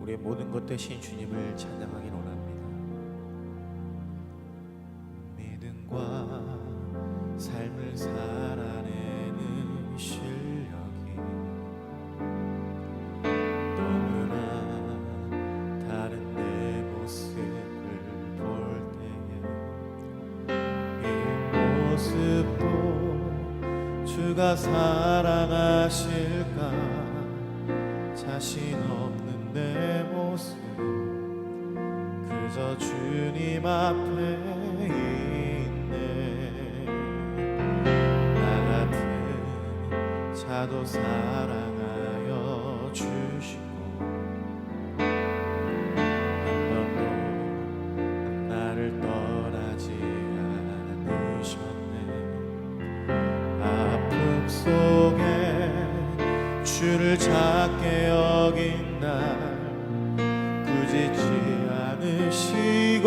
우리의 모든 것 되신 주님을 찬양하길 원합니다. 믿음과 삶을 살아내는 실력이 너무나 다른 내 모습을 볼 때에 이 모습도 주가 사랑하실까 자신 없는 내 모습 그저 주님 앞에 있네. 나 같은 자도 사랑하여 주시고 한 번도 나를 떠나지 않으셨네. 아픔 속에 주를 작게 여긴 날 꾸짖지 않으시고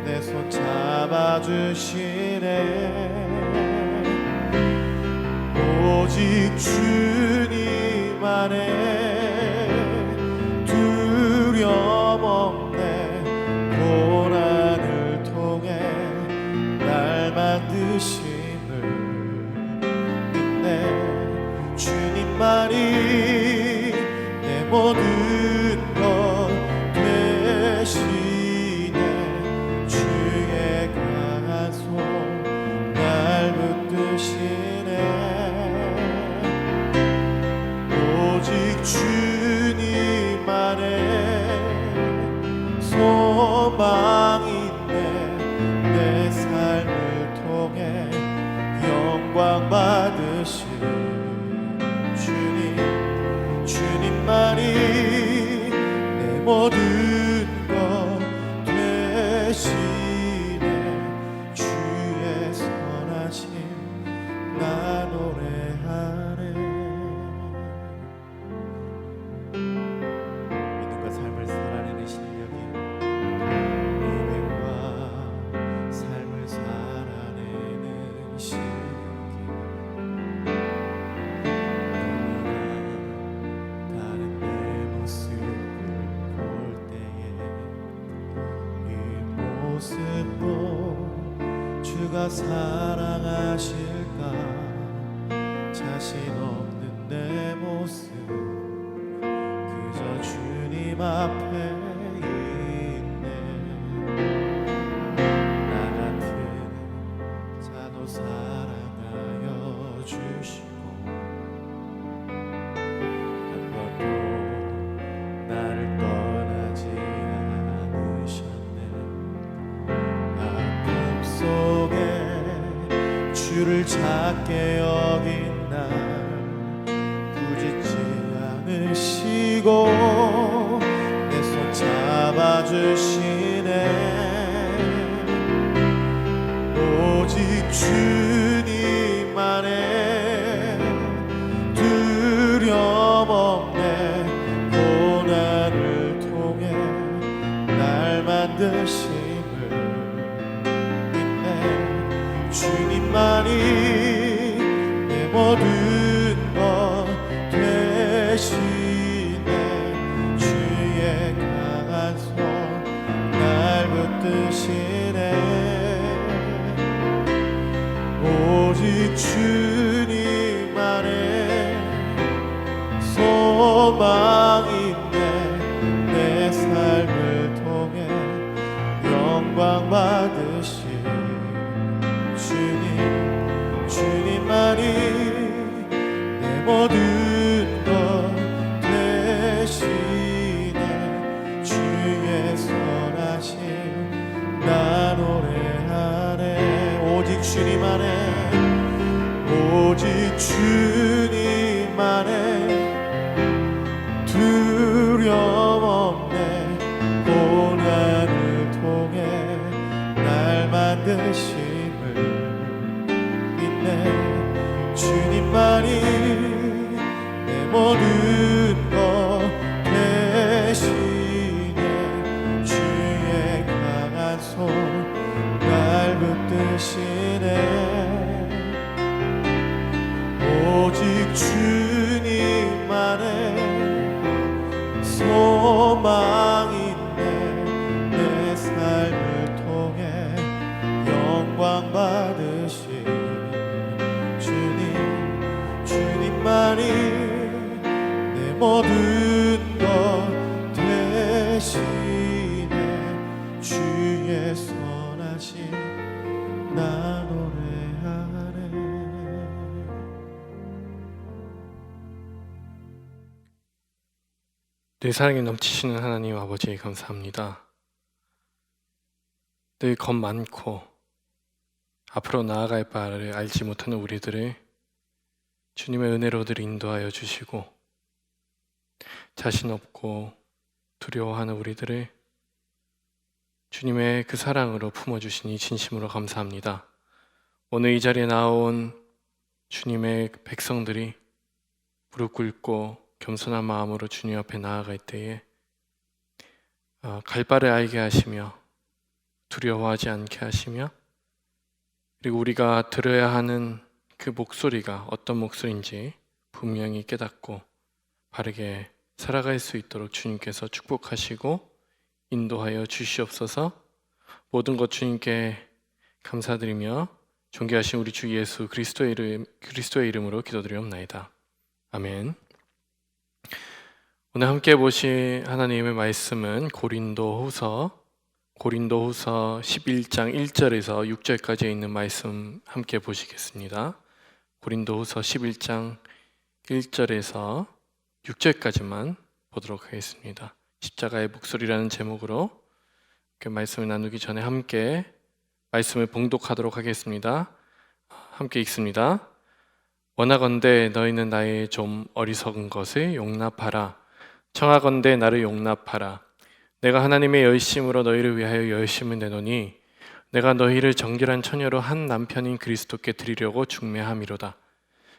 내 손 잡아주시네. 오직 주님 안에 두려움 없네. 고난을 통해 날 만드심을 믿네. 주님만이 내 모든 것 되시네. 주의 강한 손 날 붙드시네. 오직 주님 안에 소망이 있네. 내 삶을 통해 영광 받으실 주님만이 내 모든 것 되시네. 주의 선하심 나 노래하네. 믿음과 삶을 살아내는 실력이 믿음과 삶을 살아내는 실력이 주가 사랑하실까 자신 없는 내 모습 그저 주님 앞에 있네. 나 같은 자도 사랑하여 주시고 한 번도 나를 떠나지 속에 주를 작게 여긴 날 꾸짖지 않으시고 내 손 잡아주시네. 오직 주님 안에 두려움 없네. 고난을 통해 날 만드신 주님만이 내 모든 것 되시네. 주의 강한 손 날 붙드시네. 오직 주님 안에 소망이 있네. 내 삶을 통해 영광 받으시 주님만이 내 모든 것 되시네. 주의 선하심 나 노래하네. 오직 주님 안에 오직 주님 안에 두려움 없네. 고난을 통해 날 만드시 주님만이 내 모든 것 되시네. 주의 강한 손 날 붙드시네. 오직 주님만의 하나님 내 모든 것 대신에 주의 선하심 나 노래하네. 내 사랑에 넘치시는 하나님 아버지 감사합니다. 늘 겁 많고 앞으로 나아갈 바를 알지 못하는 우리들을 주님의 은혜로들 인도하여 주시고 자신 없고 두려워하는 우리들을 주님의 그 사랑으로 품어주시니 진심으로 감사합니다. 오늘 이 자리에 나온 주님의 백성들이 무릎 꿇고 겸손한 마음으로 주님 앞에 나아갈 때에 갈 바를 알게 하시며 두려워하지 않게 하시며 그리고 우리가 들어야 하는 그 목소리가 어떤 목소리인지 분명히 깨닫고 바르게 살아갈 수 있도록 주님께서 축복하시고 인도하여 주시옵소서. 모든 것 주님께 감사드리며 존귀하신 우리 주 예수 그리스도의 이름으로 기도드리옵나이다. 아멘. 오늘 함께 보실 하나님의 말씀은 고린도후서 11장 1절에서 6절까지 있는 말씀 함께 보시겠습니다. 고린도후서 11장 1절에서 6절까지만 보도록 하겠습니다. 십자가의 목소리라는 제목으로 그 말씀을 나누기 전에 함께 말씀을 봉독하도록 하겠습니다. 함께 읽습니다. 원하건대 너희는 나의 좀 어리석은 것을 용납하라. 청하건대 나를 용납하라. 내가 하나님의 열심으로 너희를 위하여 열심을 내노니 내가 너희를 정결한 처녀로 한 남편인 그리스도께 드리려고 중매함이로다.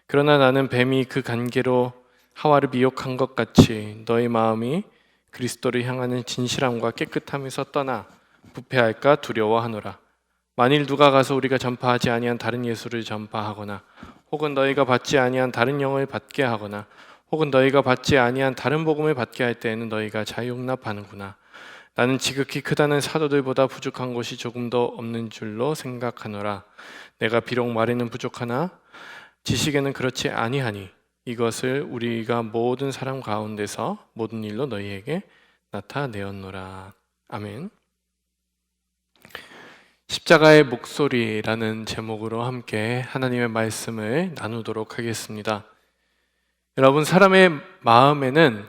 그러나 나는 뱀이 그 간계로 하와를 미혹한 것 같이 너희 마음이 그리스도를 향하는 진실함과 깨끗함에서 떠나 부패할까 두려워하노라. 만일 누가 가서 우리가 전파하지 아니한 다른 예수를 전파하거나 혹은 너희가 받지 아니한 다른 영을 받게 하거나 혹은 너희가 받지 아니한 다른 복음을 받게 할 때에는 너희가 자유용납하는구나. 나는 지극히 크다는 사도들보다 부족한 것이 조금도 없는 줄로 생각하노라. 내가 비록 말에는 부족하나 지식에는 그렇지 아니하니 이것을 우리가 모든 사람 가운데서 모든 일로 너희에게 나타내었노라. 아멘. 십자가의 목소리라는 제목으로 함께 하나님의 말씀을 나누도록 하겠습니다. 여러분, 사람의 마음에는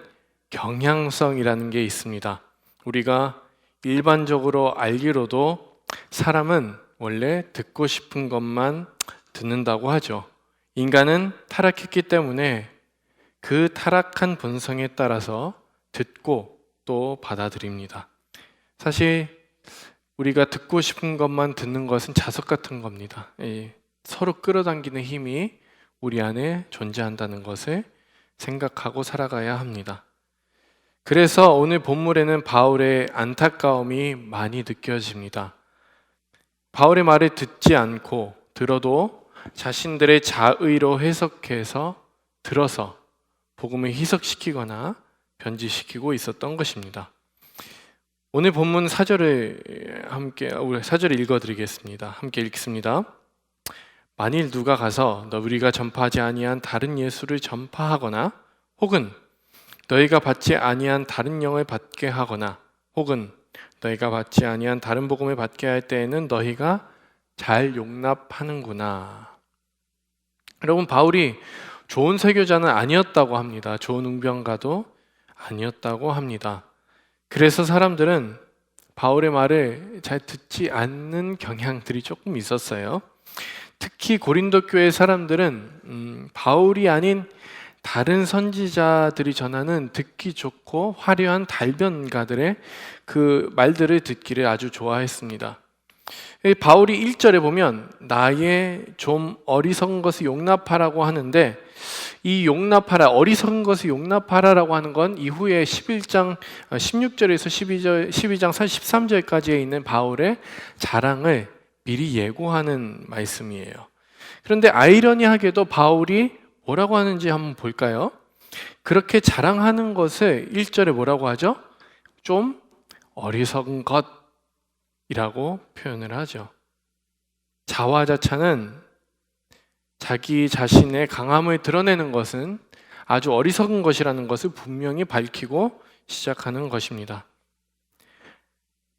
경향성이라는 게 있습니다. 우리가 일반적으로 알기로도 사람은 원래 듣고 싶은 것만 듣는다고 하죠. 인간은 타락했기 때문에 그 타락한 본성에 따라서 듣고 또 받아들입니다. 사실 우리가 듣고 싶은 것만 듣는 것은 자석 같은 겁니다. 서로 끌어당기는 힘이 우리 안에 존재한다는 것을 생각하고 살아가야 합니다. 그래서 오늘 본문에는 바울의 안타까움이 많이 느껴집니다. 바울의 말을 듣지 않고 들어도 자신들의 자의로 해석해서 들어서 복음을 희석시키거나 변질시키고 있었던 것입니다. 오늘 본문 4절을 읽어드리겠습니다. 함께 읽습니다. 만일 누가 가서 우리가 전파하지 아니한 다른 예수를 전파하거나 혹은 너희가 받지 아니한 다른 영을 받게 하거나 혹은 너희가 받지 아니한 다른 복음을 받게 할 때에는 너희가 잘 용납하는구나. 여러분, 바울이 좋은 설교자는 아니었다고 합니다. 좋은 웅변가도 아니었다고 합니다. 그래서 사람들은 바울의 말을 잘 듣지 않는 경향들이 조금 있었어요. 특히 고린도 교회 사람들은 바울이 아닌 다른 선지자들이 전하는 듣기 좋고 화려한 달변가들의 그 말들을 듣기를 아주 좋아했습니다. 바울이 1절에 보면 나의 좀 어리석은 것을 용납하라고 하는데, 이 용납하라, 어리석은 것을 용납하라라고 하는 건 이후에 11장 16절에서 12장 13절까지에 있는 바울의 자랑을 미리 예고하는 말씀이에요. 그런데 아이러니하게도 바울이 뭐라고 하는지 한번 볼까요? 그렇게 자랑하는 것을 1절에 뭐라고 하죠? 좀 어리석은 것이라고 표현을 하죠. 자화자찬은 자기 자신의 강함을 드러내는 것은 아주 어리석은 것이라는 것을 분명히 밝히고 시작하는 것입니다.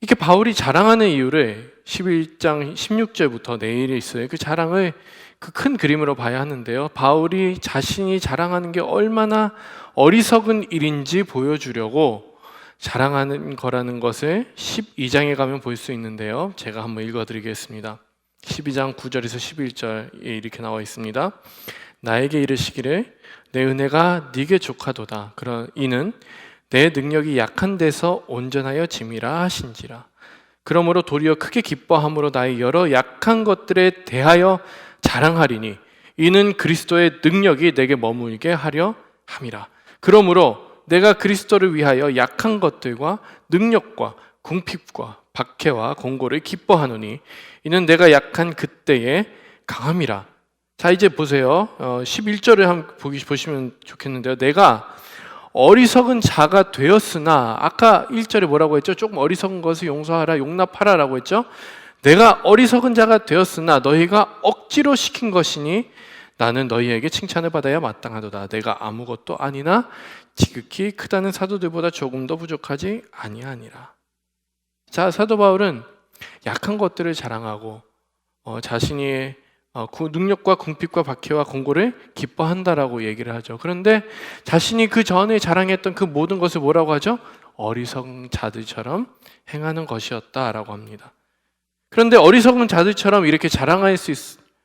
이렇게 바울이 자랑하는 이유를 11장 16절부터 내일에 있어요. 그 자랑을 그 큰 그림으로 봐야 하는데요. 바울이 자신이 자랑하는 게 얼마나 어리석은 일인지 보여주려고 자랑하는 거라는 것을 12장에 가면 볼 수 있는데요. 제가 한번 읽어드리겠습니다. 12장 9절에서 11절에 이렇게 나와 있습니다. 나에게 이르시기를 내 은혜가 네게 족하도다. 이는 내 능력이 약한 데서 온전하여 짐이라 하신지라. 그러므로 도리어 크게 기뻐함으로 나의 여러 약한 것들에 대하여 자랑하리니 이는 그리스도의 능력이 내게 머물게 하려 함이라. 그러므로 내가 그리스도를 위하여 약한 것들과 능력과 궁핍과 박해와 공고를 기뻐하노니 이는 내가 약한 그때에 강함이라. 자, 이제 보세요. 11절을 한번 보시면 좋겠는데요. 내가 어리석은 자가 되었으나, 아까 1절에 뭐라고 했죠? 조금 어리석은 것을 용서하라, 용납하라 라고 했죠? 내가 어리석은 자가 되었으나 너희가 억지로 시킨 것이니 나는 너희에게 칭찬을 받아야 마땅하도다. 내가 아무것도 아니나 지극히 크다는 사도들보다 조금 더 부족하지 아니하니라. 자, 사도 바울은 약한 것들을 자랑하고 자신의 능력과 궁핍과 박해와 공고를 기뻐한다라고 얘기를 하죠. 그런데 자신이 그 전에 자랑했던 그 모든 것을 뭐라고 하죠? 어리석은 자들처럼 행하는 것이었다라고 합니다. 그런데 어리석은 자들처럼 이렇게 자랑할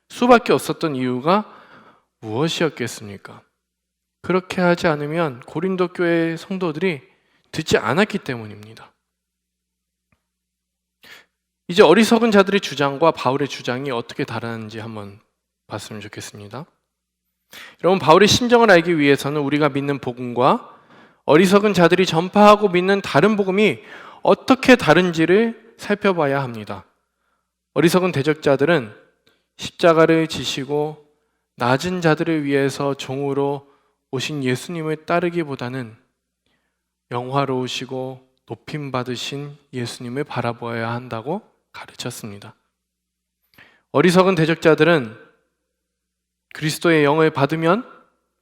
수밖에 없었던 이유가 무엇이었겠습니까? 그렇게 하지 않으면 고린도 교회 성도들이 듣지 않았기 때문입니다. 이제 어리석은 자들의 주장과 바울의 주장이 어떻게 다르는지 한번 봤으면 좋겠습니다. 여러분, 바울의 심정을 알기 위해서는 우리가 믿는 복음과 어리석은 자들이 전파하고 믿는 다른 복음이 어떻게 다른지를 살펴봐야 합니다. 어리석은 대적자들은 십자가를 지시고 낮은 자들을 위해서 종으로 오신 예수님을 따르기보다는 영화로우시고 높임받으신 예수님을 바라보아야 한다고 가르쳤습니다. 어리석은 대적자들은 그리스도의 영을 받으면,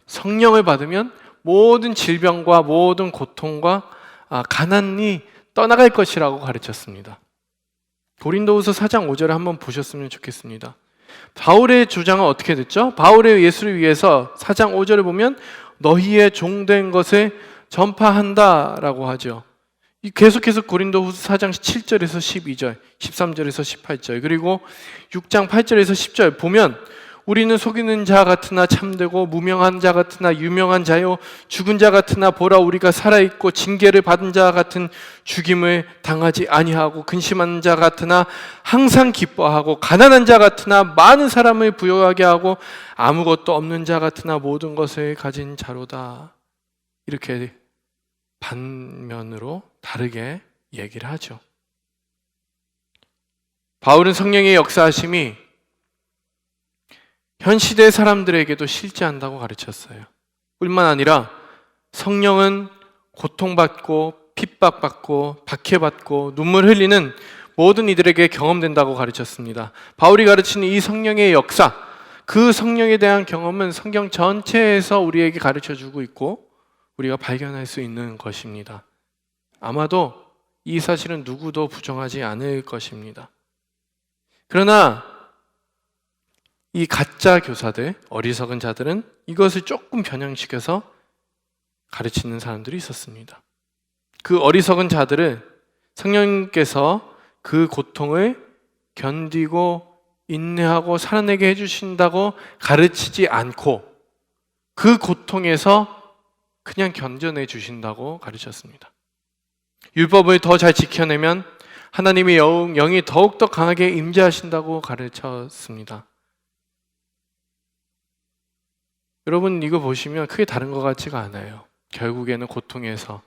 성령을 받으면 모든 질병과 모든 고통과 가난이 떠나갈 것이라고 가르쳤습니다. 고린도후서 4장 5절을 한번 보셨으면 좋겠습니다. 바울의 주장은 어떻게 됐죠? 바울의 예수를 위해서 4장 5절을 보면 너희의 종된 것을 전파한다라고 하죠. 계속해서 고린도후서 4장 7절에서 12절, 13절에서 18절, 그리고 6장 8절에서 10절 보면 우리는 속이는 자 같으나 참되고 무명한 자 같으나 유명한 자요 죽은 자 같으나 보라 우리가 살아있고 징계를 받은 자 같은 죽임을 당하지 아니하고 근심한 자 같으나 항상 기뻐하고 가난한 자 같으나 많은 사람을 부유하게 하고 아무것도 없는 자 같으나 모든 것을 가진 자로다. 이렇게 반면으로 다르게 얘기를 하죠. 바울은 성령의 역사하심이 현 시대 사람들에게도 실제한다고 가르쳤어요. 뿐만 아니라 성령은 고통받고 핍박받고 박해받고 눈물 흘리는 모든 이들에게 경험된다고 가르쳤습니다. 바울이 가르치는 이 성령의 역사, 그 성령에 대한 경험은 성경 전체에서 우리에게 가르쳐주고 있고 우리가 발견할 수 있는 것입니다. 아마도 이 사실은 누구도 부정하지 않을 것입니다. 그러나 이 가짜 교사들, 어리석은 자들은 이것을 조금 변형시켜서 가르치는 사람들이 있었습니다. 그 어리석은 자들은 성령님께서 그 고통을 견디고 인내하고 살아내게 해주신다고 가르치지 않고 그 고통에서 그냥 견뎌내 주신다고 가르쳤습니다. 율법을 더 잘 지켜내면 하나님의 영이 더욱더 강하게 임재하신다고 가르쳤습니다. 여러분, 이거 보시면 크게 다른 것 같지가 않아요. 결국에는 고통에서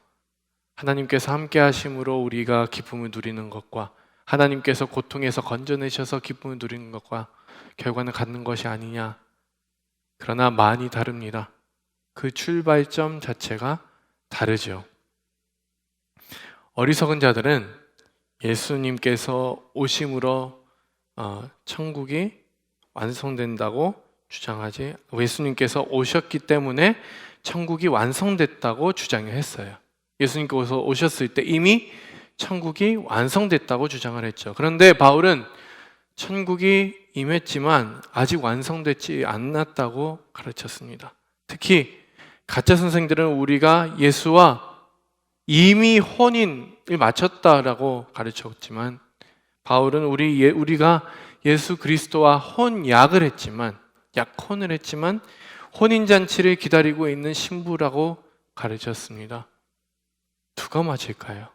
하나님께서 함께 하심으로 우리가 기쁨을 누리는 것과 하나님께서 고통에서 건져내셔서 기쁨을 누리는 것과 결과는 같는 것이 아니냐. 그러나 많이 다릅니다. 그 출발점 자체가 다르죠. 어리석은 자들은 예수님께서 오심으로 천국이 완성된다고 주장하지, 예수님께서 오셨기 때문에 천국이 완성됐다고 주장했어요. 예수님께서 오셨을 때 이미 천국이 완성됐다고 주장을 했죠. 그런데 바울은 천국이 임했지만 아직 완성되지 않았다고 가르쳤습니다. 특히 가짜 선생들은 우리가 예수와 이미 혼인을 마쳤다라고 가르쳤지만, 바울은 우리가 예수 그리스도와 혼약을 했지만, 약혼을 했지만 혼인잔치를 기다리고 있는 신부라고 가르쳤습니다. 누가 맞을까요?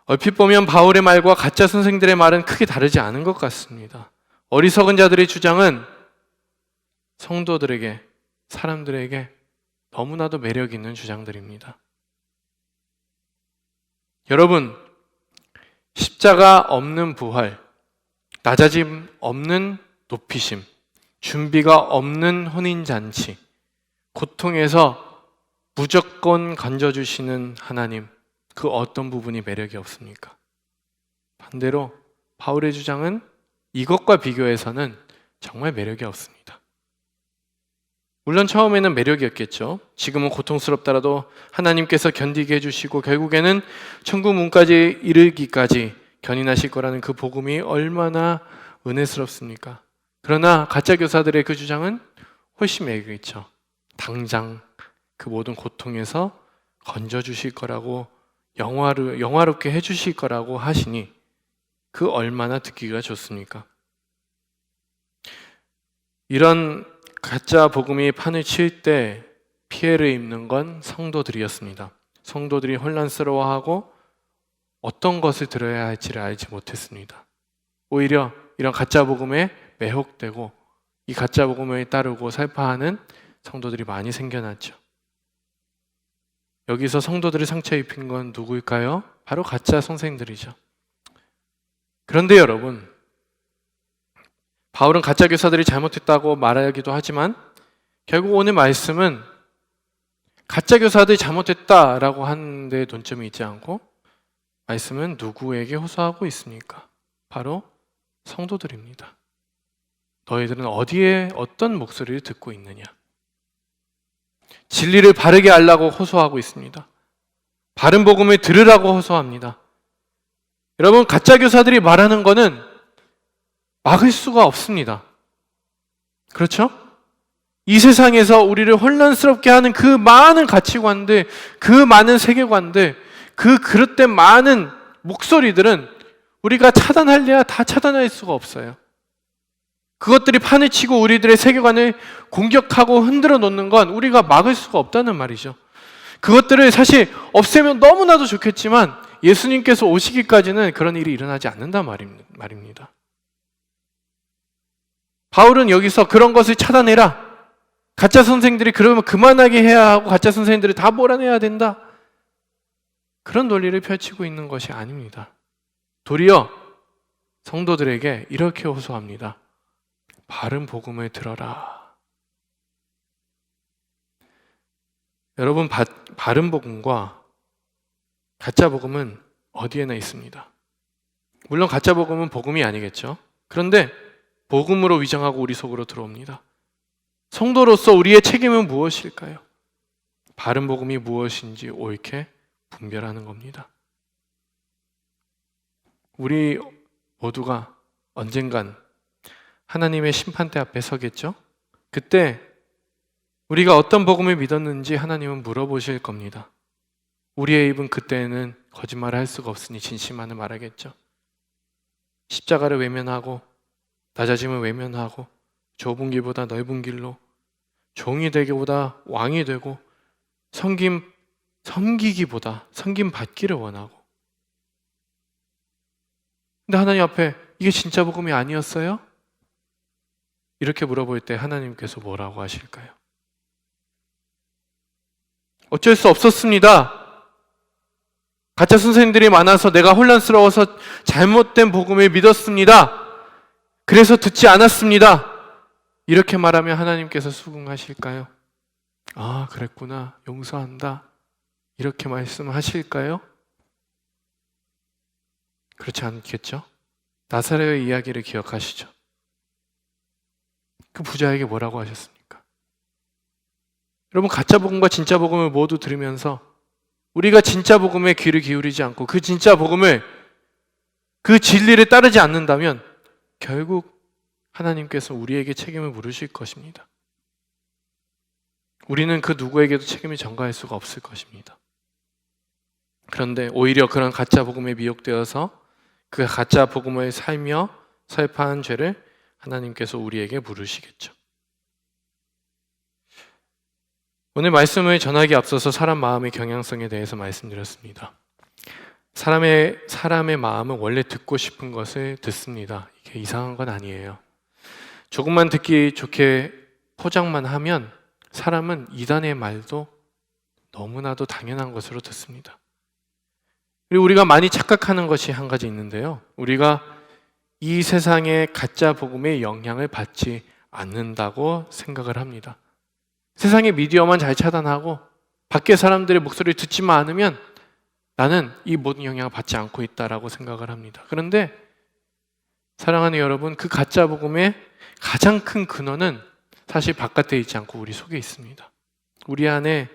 얼핏 보면 바울의 말과 가짜 선생들의 말은 크게 다르지 않은 것 같습니다. 어리석은 자들의 주장은 성도들에게, 사람들에게 너무나도 매력 있는 주장들입니다. 여러분, 십자가 없는 부활, 낮아짐 없는 높이심, 준비가 없는 혼인잔치, 고통에서 무조건 건져주시는 하나님, 그 어떤 부분이 매력이 없습니까? 반대로 바울의 주장은 이것과 비교해서는 정말 매력이 없습니다. 물론 처음에는 매력이었겠죠. 지금은 고통스럽더라도 하나님께서 견디게 해주시고 결국에는 천국 문까지 이르기까지 견인하실 거라는 그 복음이 얼마나 은혜스럽습니까? 그러나 가짜 교사들의 그 주장은 훨씬 매력이 있죠. 당장 그 모든 고통에서 건져주실 거라고, 영화롭게 해주실 거라고 하시니 그 얼마나 듣기가 좋습니까? 이런 가짜 복음이 판을 칠 때 피해를 입는 건 성도들이었습니다. 성도들이 혼란스러워하고 어떤 것을 들어야 할지를 알지 못했습니다. 오히려 이런 가짜 복음에 매혹되고 이 가짜 복음에 따르고 살파하는 성도들이 많이 생겨났죠. 여기서 성도들이 상처 입힌 건 누구일까요? 바로 가짜 선생들이죠. 그런데 여러분, 바울은 가짜 교사들이 잘못했다고 말하기도 하지만 결국 오늘 말씀은 가짜 교사들이 잘못했다라고 하는 데 논점이 있지 않고 말씀은 누구에게 호소하고 있습니까? 바로 성도들입니다. 너희들은 어디에 어떤 목소리를 듣고 있느냐? 진리를 바르게 알라고 호소하고 있습니다. 바른 복음을 들으라고 호소합니다. 여러분, 가짜 교사들이 말하는 거는 막을 수가 없습니다. 그렇죠? 이 세상에서 우리를 혼란스럽게 하는 그 많은 가치관들, 그 많은 세계관들, 그 그릇된 많은 목소리들은 우리가 차단하려야 다 차단할 수가 없어요. 그것들이 판을 치고 우리들의 세계관을 공격하고 흔들어 놓는 건 우리가 막을 수가 없다는 말이죠. 그것들을 사실 없애면 너무나도 좋겠지만 예수님께서 오시기까지는 그런 일이 일어나지 않는단 말입니다. 바울은 여기서 그런 것을 차단해라. 가짜 선생들이 그러면 그만하게 해야 하고 가짜 선생들이 다 몰아내야 된다. 그런 논리를 펼치고 있는 것이 아닙니다. 도리어 성도들에게 이렇게 호소합니다. 바른 복음을 들어라. 여러분, 바른 복음과 가짜 복음은 어디에나 있습니다. 물론 가짜 복음은 복음이 아니겠죠. 그런데 복음으로 위장하고 우리 속으로 들어옵니다. 성도로서 우리의 책임은 무엇일까요? 바른 복음이 무엇인지 옳게 분별하는 겁니다. 우리 모두가 언젠간 하나님의 심판대 앞에 서겠죠? 그때 우리가 어떤 복음을 믿었는지 하나님은 물어보실 겁니다. 우리의 입은 그때는 거짓말을 할 수가 없으니 진실만을 말하겠죠. 십자가를 외면하고 낮아짐을 외면하고 좁은 길보다 넓은 길로 종이 되기보다 왕이 되고 섬기기보다 섬김 받기를 원하고, 근데 하나님 앞에 이게 진짜 복음이 아니었어요? 이렇게 물어볼 때 하나님께서 뭐라고 하실까요? 어쩔 수 없었습니다. 가짜 선생님들이 많아서 내가 혼란스러워서 잘못된 복음을 믿었습니다. 그래서 듣지 않았습니다. 이렇게 말하면 하나님께서 수긍하실까요? 아, 그랬구나. 용서한다. 이렇게 말씀하실까요? 그렇지 않겠죠? 나사렛의 이야기를 기억하시죠? 그 부자에게 뭐라고 하셨습니까? 여러분, 가짜 복음과 진짜 복음을 모두 들으면서 우리가 진짜 복음에 귀를 기울이지 않고 그 진짜 복음을, 그 진리를 따르지 않는다면 결국 하나님께서 우리에게 책임을 물으실 것입니다. 우리는 그 누구에게도 책임을 전가할 수가 없을 것입니다. 그런데 오히려 그런 가짜 복음에 미혹되어서 그 가짜 복음을 살며 설파한 죄를 하나님께서 우리에게 물으시겠죠. 오늘 말씀을 전하기 앞서서 사람 마음의 경향성에 대해서 말씀드렸습니다. 사람의 마음은 원래 듣고 싶은 것을 듣습니다. 이게 이상한 건 아니에요. 조금만 듣기 좋게 포장만 하면 사람은 이단의 말도 너무나도 당연한 것으로 듣습니다. 그리고 우리가 많이 착각하는 것이 한 가지 있는데요. 우리가 이 세상의 가짜 복음의 영향을 받지 않는다고 생각을 합니다. 세상의 미디어만 잘 차단하고 밖에 사람들의 목소리를 듣지만 않으면 나는 이 모든 영향을 받지 않고 있다라고 생각을 합니다. 그런데 사랑하는 여러분, 그 가짜 복음의 가장 큰 근원은 사실 바깥에 있지 않고 우리 속에 있습니다. 우리 안에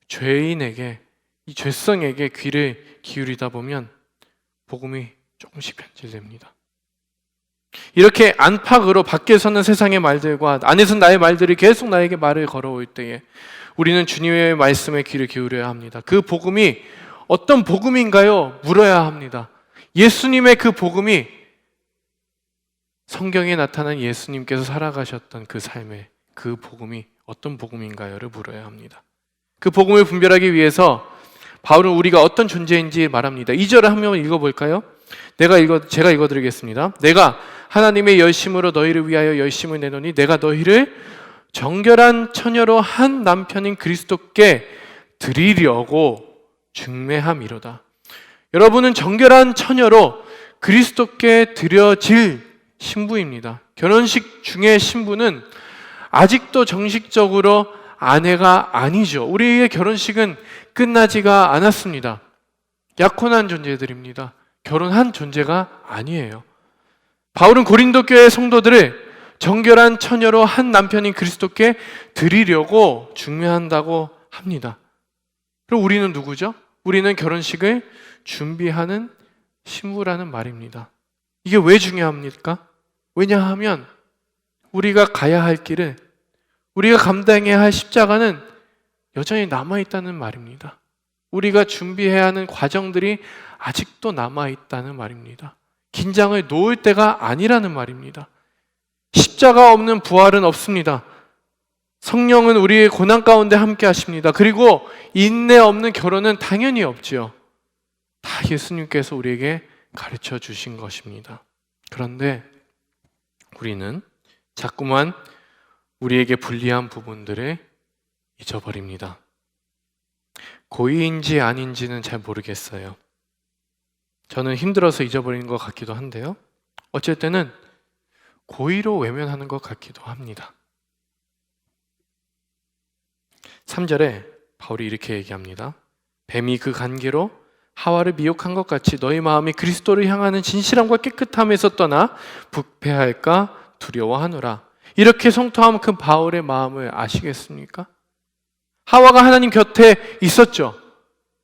죄인에게, 이 죄성에게 귀를 기울이다 보면 복음이 조금씩 변질됩니다. 이렇게 안팎으로 밖에서는 세상의 말들과 안에서는 나의 말들이 계속 나에게 말을 걸어올 때에 우리는 주님의 말씀에 귀를 기울여야 합니다. 그 복음이 어떤 복음인가요? 물어야 합니다. 예수님의 그 복음이 성경에 나타난 예수님께서 살아가셨던 그 삶의 그 복음이 어떤 복음인가요를 물어야 합니다. 그 복음을 분별하기 위해서 바울은 우리가 어떤 존재인지 말합니다. 2절을 한번 읽어볼까요? 제가 읽어드리겠습니다. 내가 하나님의 열심으로 너희를 위하여 열심을 내노니 내가 너희를 정결한 처녀로 한 남편인 그리스도께 드리려고 중매함이로다. 여러분은 정결한 처녀로 그리스도께 드려질 신부입니다. 결혼식 중에 신부는 아직도 정식적으로 아내가 아니죠. 우리의 결혼식은 끝나지가 않았습니다. 약혼한 존재들입니다. 결혼한 존재가 아니에요. 바울은 고린도 교회 성도들을 정결한 처녀로 한 남편인 그리스도께 드리려고 중매한다고 합니다. 그럼 우리는 누구죠? 우리는 결혼식을 준비하는 신부라는 말입니다. 이게 왜 중요합니까? 왜냐하면 우리가 가야 할 길을, 우리가 감당해야 할 십자가는 여전히 남아있다는 말입니다. 우리가 준비해야 하는 과정들이 아직도 남아있다는 말입니다. 긴장을 놓을 때가 아니라는 말입니다. 십자가 없는 부활은 없습니다. 성령은 우리의 고난 가운데 함께 하십니다. 그리고 인내 없는 결혼은 당연히 없지요. 다 예수님께서 우리에게 가르쳐 주신 것입니다. 그런데 우리는 자꾸만 우리에게 불리한 부분들을 잊어버립니다. 고의인지 아닌지는 잘 모르겠어요. 저는 힘들어서 잊어버리는 것 같기도 한데요. 어쩔 때는 고의로 외면하는 것 같기도 합니다. 3절에 바울이 이렇게 얘기합니다. 뱀이 그 간계로 하와를 미혹한 것 같이 너희 마음이 그리스도를 향하는 진실함과 깨끗함에서 떠나 부패할까 두려워하노라. 이렇게 성토한 그 바울의 마음을 아시겠습니까? 하와가 하나님 곁에 있었죠.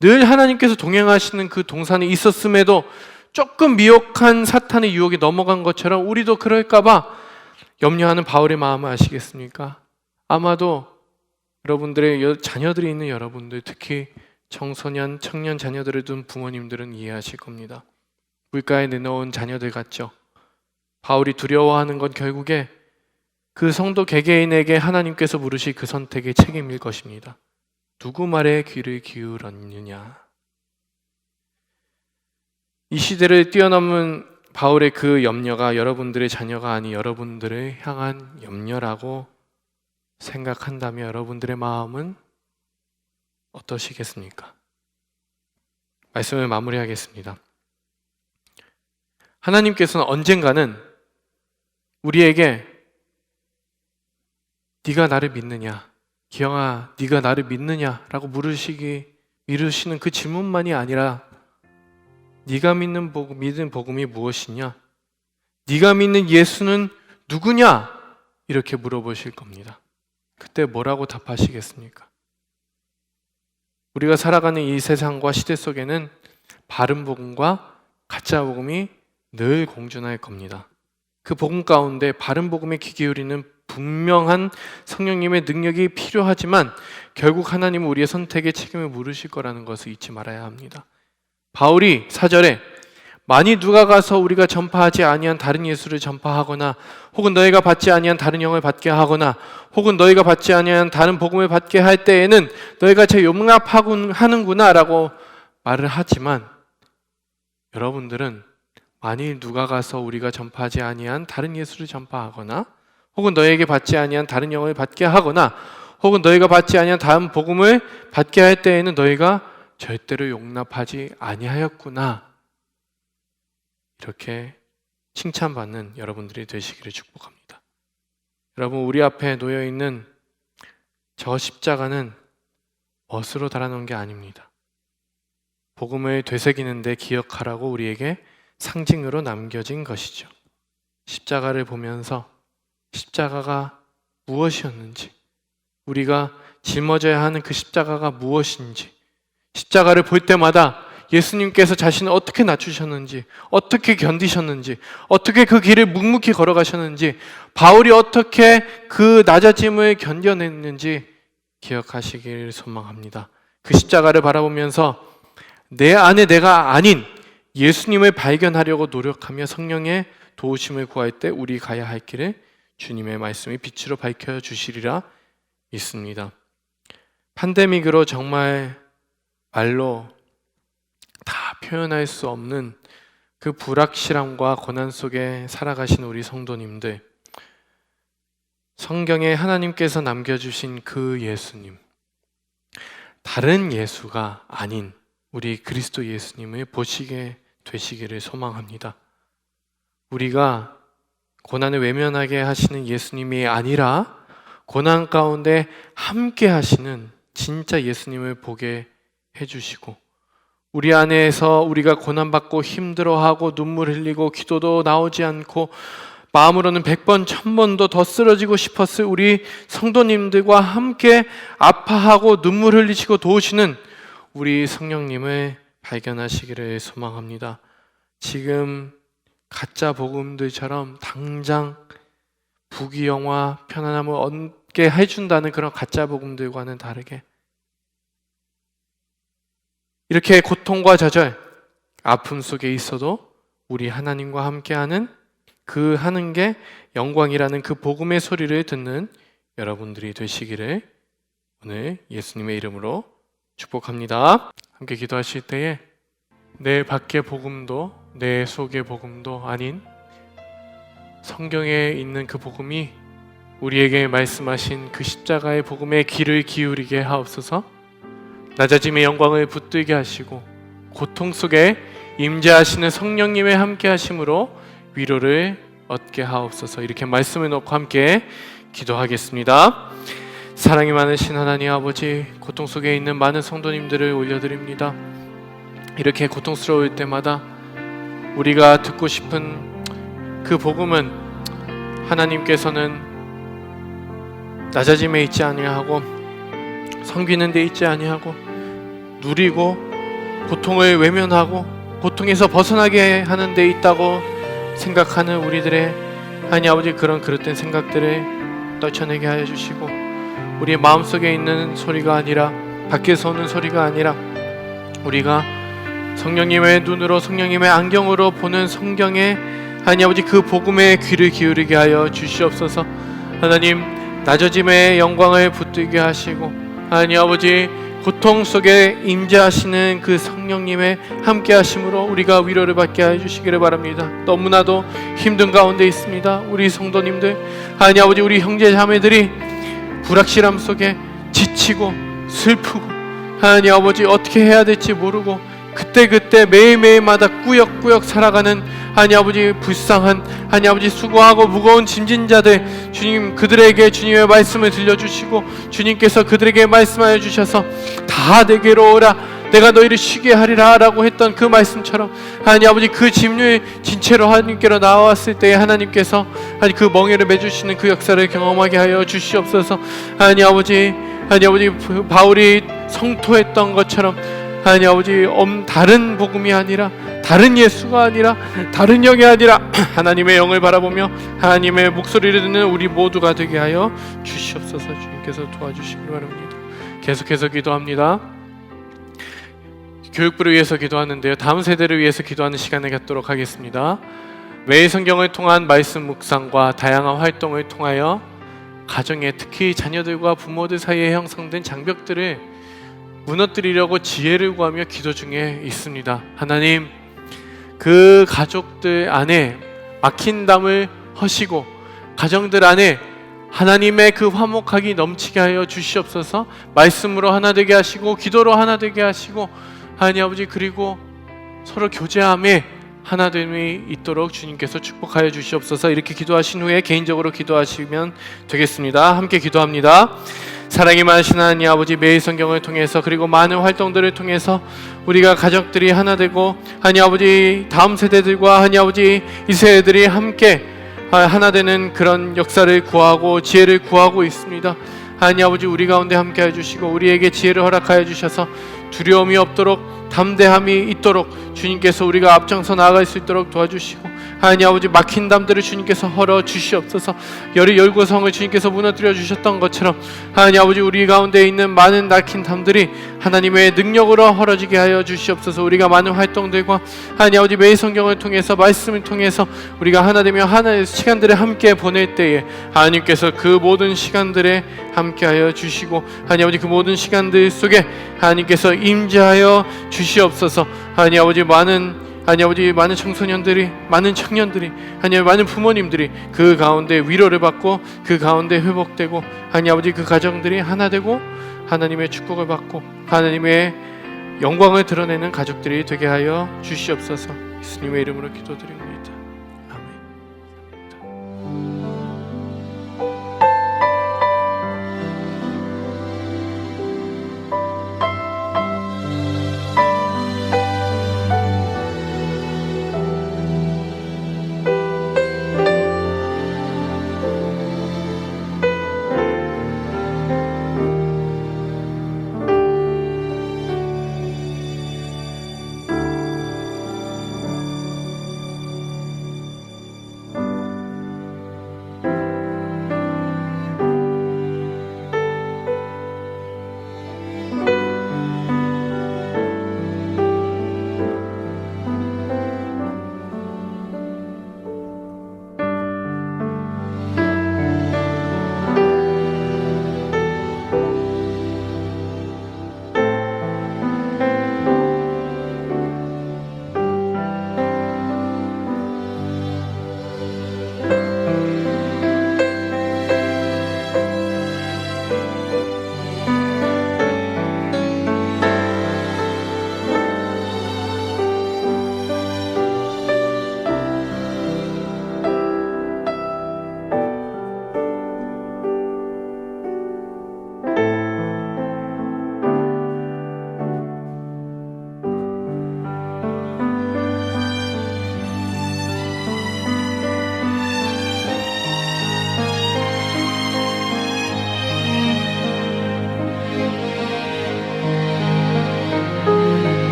늘 하나님께서 동행하시는 그 동산에 있었음에도 조금 미혹한 사탄의 유혹에 넘어간 것처럼 우리도 그럴까봐 염려하는 바울의 마음을 아시겠습니까? 아마도 여러분들의 자녀들이 있는 여러분들, 특히 청소년, 청년 자녀들을 둔 부모님들은 이해하실 겁니다. 물가에 내놓은 자녀들 같죠. 바울이 두려워하는 건 결국에 그 성도 개개인에게 하나님께서 물으실 그 선택의 책임일 것입니다. 누구 말에 귀를 기울였느냐? 이 시대를 뛰어넘은 바울의 그 염려가 여러분들의 자녀가 아닌 여러분들을 향한 염려라고 생각한다면 여러분들의 마음은 어떠시겠습니까? 말씀을 마무리하겠습니다. 하나님께서는 언젠가는 우리에게 네가 나를 믿느냐? 기영아, 네가 나를 믿느냐라고 물으시는 그 질문만이 아니라 네가 믿는 복음이 무엇이냐? 네가 믿는 예수는 누구냐? 이렇게 물어보실 겁니다. 그때 뭐라고 답하시겠습니까? 우리가 살아가는 이 세상과 시대 속에는 바른 복음과 가짜 복음이 늘 공존할 겁니다. 그 복음 가운데 바른 복음에 귀 기울이는 분명한 성령님의 능력이 필요하지만 결국 하나님은 우리의 선택에 책임을 물으실 거라는 것을 잊지 말아야 합니다. 바울이 4절에 만일 누가 가서 우리가 전파하지 아니한 다른 예수를 전파하거나 혹은 너희가 받지 아니한 다른 영을 받게 하거나 혹은 너희가 받지 아니한 다른 복음을 받게 할 때에는 너희가 제 용납하는구나 라고 말을 하지만, 여러분들은 만일 누가 가서 우리가 전파하지 아니한 다른 예수를 전파하거나 혹은 너희에게 받지 아니한 다른 영을 받게 하거나 혹은 너희가 받지 아니한 다른 복음을 받게 할 때에는 너희가 절대로 용납하지 아니하였구나, 이렇게 칭찬받는 여러분들이 되시기를 축복합니다. 여러분, 우리 앞에 놓여있는 저 십자가는 멋으로 달아놓은 게 아닙니다. 복음을 되새기는데 기억하라고 우리에게 상징으로 남겨진 것이죠. 십자가를 보면서 십자가가 무엇이었는지, 우리가 짊어져야 하는 그 십자가가 무엇인지, 십자가를 볼 때마다 예수님께서 자신을 어떻게 낮추셨는지, 어떻게 견디셨는지, 어떻게 그 길을 묵묵히 걸어가셨는지, 바울이 어떻게 그 낮아짐을 견뎌냈는지 기억하시길 소망합니다. 그 십자가를 바라보면서 내 안에 내가 아닌 예수님을 발견하려고 노력하며 성령의 도우심을 구할 때 우리 가야 할 길을 주님의 말씀이 빛으로 밝혀주시리라 믿습니다. 팬데믹으로 정말 말로 다 표현할 수 없는 그 불확실함과 고난 속에 살아가신 우리 성도님들, 성경에 하나님께서 남겨주신 그 예수님, 다른 예수가 아닌 우리 그리스도 예수님을 보시게 되시기를 소망합니다. 우리가 고난을 외면하게 하시는 예수님이 아니라 고난 가운데 함께 하시는 진짜 예수님을 보게 해주시고, 우리 안에서 우리가 고난받고 힘들어하고 눈물 흘리고 기도도 나오지 않고 마음으로는 100번 1000번도 더 쓰러지고 싶었을 우리 성도님들과 함께 아파하고 눈물 흘리시고 도우시는 우리 성령님을 발견하시기를 소망합니다. 지금 가짜 복음들처럼 당장 부귀영화 편안함을 얻게 해준다는 그런 가짜 복음들과는 다르게 이렇게 고통과 좌절, 아픔 속에 있어도 우리 하나님과 함께하는 그 하는 게 영광이라는 그 복음의 소리를 듣는 여러분들이 되시기를 오늘 예수님의 이름으로 축복합니다. 함께 기도하실 때에 내 밖의 복음도 내 속의 복음도 아닌 성경에 있는 그 복음이 우리에게 말씀하신 그 십자가의 복음에 귀를 기울이게 하옵소서. 낮아짐의 영광을 붙들게 하시고 고통 속에 임재하시는 성령님의 함께 하심으로 위로를 얻게 하옵소서. 이렇게 말씀을 놓고 함께 기도하겠습니다. 사랑이 많으신 하나님 아버지, 고통 속에 있는 많은 성도님들을 올려드립니다. 이렇게 고통스러울 때마다 우리가 듣고 싶은 그 복음은 하나님께서는 낮아짐에 있지 아니하고 섬기는 데 있지 아니하고 누리고 고통을 외면하고 고통에서 벗어나게 하는 데 있다고 생각하는 우리들의 하나님 아버지, 그런 그릇된 생각들을 떨쳐내게 하여 주시고 우리의 마음속에 있는 소리가 아니라 밖에서 오는 소리가 아니라 우리가 성령님의 눈으로 성령님의 안경으로 보는 성경의 하나님 아버지 그 복음에 귀를 기울이게 하여 주시옵소서. 하나님, 낮아짐의 영광을 붙들게 하시고 하나님 아버지 고통 속에 임재하시는 그 성령님의 함께 하심으로 우리가 위로를 받게 하여 주시기를 바랍니다. 너무나도 힘든 가운데 있습니다. 우리 성도님들, 하나님 아버지, 우리 형제 자매들이 불확실함 속에 지치고 슬프고 하나님 아버지 어떻게 해야 될지 모르고 그때그때 매일매일마다 꾸역꾸역 살아가는 하나님 아버지 불쌍한 하나님 아버지 수고하고 무거운 짐진 자들, 주님 그들에게 주님의 말씀을 들려주시고 주님께서 그들에게 말씀하여 주셔서 다 내게로 오라 내가 너희를 쉬게 하리라 라고 했던 그 말씀처럼 하나님 아버지 그 짐을 진채로 하나님께로 나왔을 때에 하나님께서 그 멍에를 매주시는 그 역사를 경험하게 하여 주시옵소서. 하나님 아버지 바울이 성토했던 것처럼 하나님 아버지 다른 복음이 아니라 다른 예수가 아니라 다른 영이 아니라 하나님의 영을 바라보며 하나님의 목소리를 듣는 우리 모두가 되게 하여 주시옵소서. 주님께서 도와주시기 바랍니다. 계속해서 기도합니다. 교육부를 위해서 기도하는데요, 다음 세대를 위해서 기도하는 시간을 갖도록 하겠습니다. 매일 성경을 통한 말씀 묵상과 다양한 활동을 통하여 가정에, 특히 자녀들과 부모들 사이에 형성된 장벽들을 무너뜨리려고 지혜를 구하며 기도 중에 있습니다. 하나님, 그 가족들 안에 막힌 담을 허시고 가정들 안에 하나님의 그 화목하기 넘치게 하여 주시옵소서. 말씀으로 하나 되게 하시고 기도로 하나 되게 하시고 하나님 아버지, 그리고 서로 교제함에 하나됨이 있도록 주님께서 축복하여 주시옵소서. 이렇게 기도하신 후에 개인적으로 기도하시면 되겠습니다. 함께 기도합니다. 사랑이 많으신 하나님 아버지, 매일 성경을 통해서 그리고 많은 활동들을 통해서 우리가 가족들이 하나 되고 하나님 아버지 다음 세대들과 하나님 아버지 이 세대들이 함께 하나 되는 그런 역사를 구하고 지혜를 구하고 있습니다. 하나님 아버지, 우리 가운데 함께 해주시고 우리에게 지혜를 허락하여 주셔서 두려움이 없도록 담대함이 있도록 주님께서 우리가 앞장서 나아갈 수 있도록 도와주시고 하나님 아버지 막힌 담들을 주님께서 헐어 주시옵소서. 열고 성을 주님께서 무너뜨려 주셨던 것처럼 하나님 아버지 우리 가운데 있는 많은 막힌 담들이 하나님의 능력으로 헐어지게 하여 주시옵소서. 우리가 많은 활동들과 하나님 아버지 매일 성경을 통해서 말씀을 통해서 우리가 하나 되며 하나의 시간들을 함께 보낼 때에 하나님께서 그 모든 시간들에 함께하여 주시고 하나님 아버지 그 모든 시간들 속에 하나님께서 임재하여 주시옵소서. 하나님 아버지 많은 청소년들이, 많은 청년들이, 하나님 많은 부모님들이 그 가운데 위로를 받고 그 가운데 회복되고 하나님 아버지 그 가정들이 하나 되고 하나님의 축복을 받고 하나님의 영광을 드러내는 가족들이 되게 하여 주시옵소서. 예수님의 이름으로 기도드립니다.